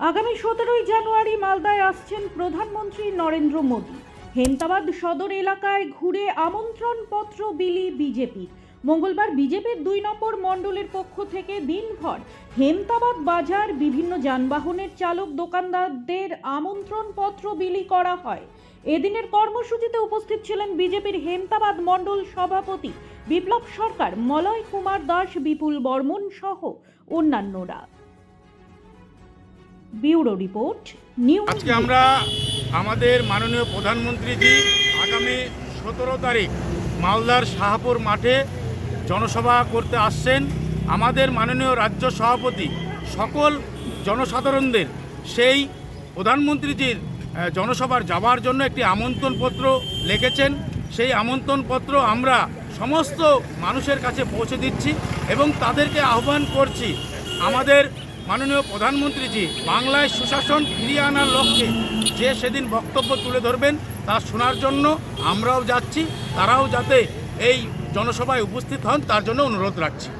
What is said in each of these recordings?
আগামী 17ই জানুয়ারি মালদায় আসছেন প্রধানমন্ত্রী নরেন্দ্র মোদী। হেমতাবাদ সদর এলাকায় ঘুরে আমন্ত্রণপত্র বিলি বিজেপির। মঙ্গলবার বিজেপির 2 নম্বর মণ্ডলের পক্ষ থেকে দিনভর হেমতাবাদ বাজার বিভিন্ন যানবাহনের চালক দোকানদারদের আমন্ত্রণপত্র বিলি করা হয়। এদিনের কর্মসূচিতে উপস্থিত ছিলেন বিজেপির হেমতাবাদ মণ্ডল সভাপতি বিপ্লব সরকার, মলয় কুমার দাস, বিপুল বর্মন সহ অন্যান্যরা। Bureau report, news. আজকে আমরা আমাদের মাননীয় প্রধানমন্ত্রীজি আগামী 17 তারিখ মালদার শাহপুর মাঠে জনসভা করতে আসছেন। আমাদের মাননীয় রাজ্য সভাপতি সকল জনসাধারণদের সেই প্রধানমন্ত্রীজির জনসভার যাওয়ার জন্য একটি আমন্ত্রণপত্র লিখেছেন। সেই আমন্ত্রণপত্র আমরা সমস্ত মানুষের কাছে পৌঁছে দিচ্ছি এবং তাদেরকে আহ্বান করছি আমাদের মাননীয় প্রধানমন্ত্রীজি বাংলায় সুশাসন ফিরিয়ে আনার লক্ষ্যে যে সেদিন বক্তব্য তুলে ধরবেন তা শোনার জন্য আমরাও যাচ্ছি। তারাও যাতে এই জনসভায় উপস্থিত হন তার জন্য অনুরোধ রাখছি।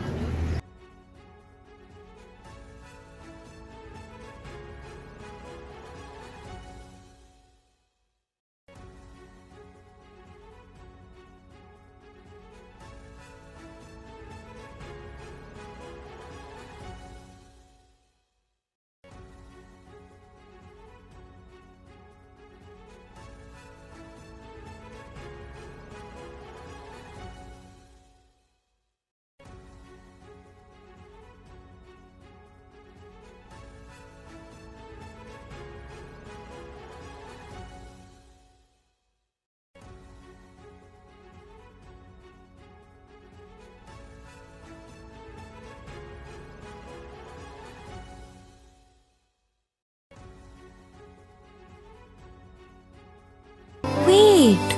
Wait.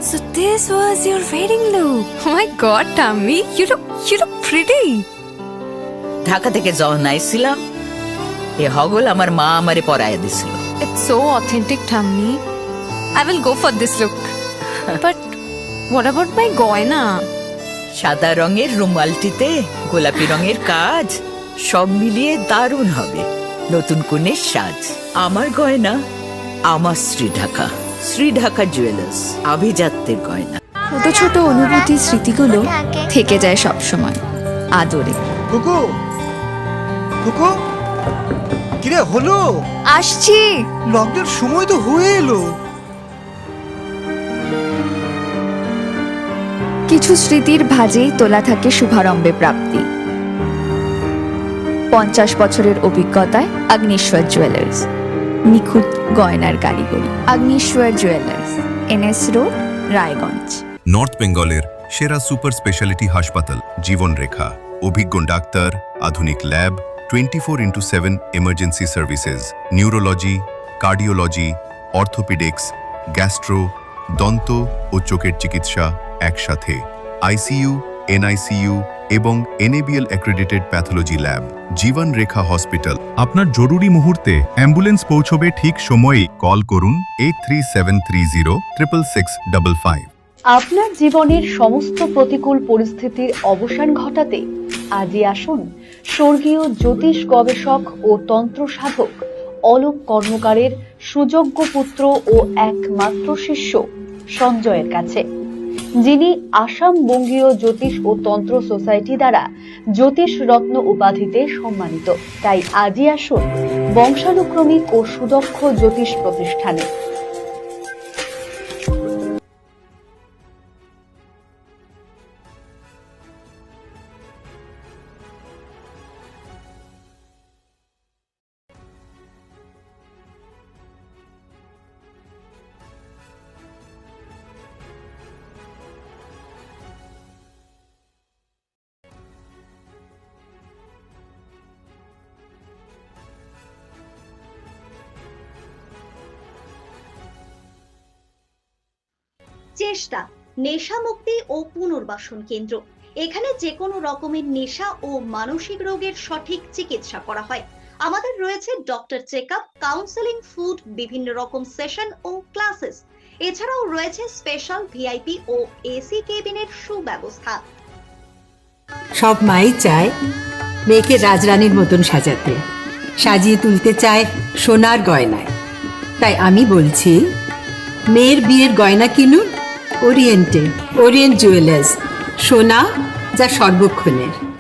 So this was your wedding look. Oh my god, Tammy, you look pretty. Dhaka থেকে যখন আইছিলাম এ হগল আমার মা আমারে পরায় দিছিল। It's so authentic, Tammy. I will go for this look. But what about my goina? সাদা রঙের রুমালটিতে গোলাপি রঙের কাজ, সব মিলিয়ে দারুণ হবে নতুন কনের সাজ। আমার গয়না আমার শ্রী ঢাকা জুয়েলার্স, আভিজাত্যের গয়না। ছোট ছোট অনুভূতি, স্মৃতিগুলো থেকে যায় সব সময় আদরে। কুকু কুকু কিরে হলো? আসছি। লকডাউন সময় তো হয়ে এলো। কিছু স্মৃতির ভাজেই তোলা থাকে শুভারম্ভে প্রাপ্তি। 50 বছরের অভিজ্ঞতায় অগ্নিশ্বর জুয়েলার্স, নিখুঁত গয়নার কারিগরি। Agnishwar jewellers, NS road, Raiganj. North বেঙ্গলের সেরা সুপার স্পেশালিটি হাসপাতাল জীবনরেখা, অভিজ্ঞ ডাক্তার, আধুনিক lab, 24x7 emergency services, neurology, cardiology, orthopaedics, gastro, দন্ত ও চোখের চিকিৎসা একসাথে, ICU, NICU এবং NABL অ্যাক্রেডিটেড প্যাথোলজি ল্যাব। জীবন রেখা হসপিটাল। আপনার জরুরি মুহূর্তে অ্যাম্বুলেন্স পৌঁছবে ঠিক সময়েই। কল করুন 8373066555। আপনার জীবনের সমস্ত প্রতিকূল পরিস্থিতির অবসান ঘটাতে আজই আসুন স্বর্গীয় জ্যোতিষ গবেষক ও তন্ত্র সাধক অলোক কর্মকারের সুযোগ্য পুত্র ও একমাত্র শিষ্য সঞ্জয়ের কাছে, যিনি আসাম বঙ্গীয় জ্যোতিষ ও তন্ত্র সোসাইটি দ্বারা জ্যোতিষ রত্ন উপাধিতে সম্মানিত। তাই আজই আসুন বংশানুক্রমিক ও সুদক্ষ জ্যোতিষ প্রতিষ্ঠানে। চেষ্টা নেশা মুক্তি ও পুনর্বাসন কেন্দ্র। এখানে যে কোনো রকমের নেশা ও মানসিক রোগের সঠিক চিকিৎসা করা হয়। আমাদের রয়েছে ডক্টর চেকআপ, কাউন্সেলিং, ফুড, বিভিন্ন রকম সেশন ও ক্লাসেস। এছাড়াও রয়েছে স্পেশাল ভিআইপি ও এসি কেবিনের সুব্যবস্থা। সব মাই চায় মেয়েকে রাজরানীর মতন সাজাতে, সাজিয়ে তুলতে চায় সোনার গয়নায়। তাই আমি বলছি, মেয়ের বিয়ের গয়না কিনুন ওরিয়েন্ট জুয়েলার্স, সোনা যা সর্বক্ষণের।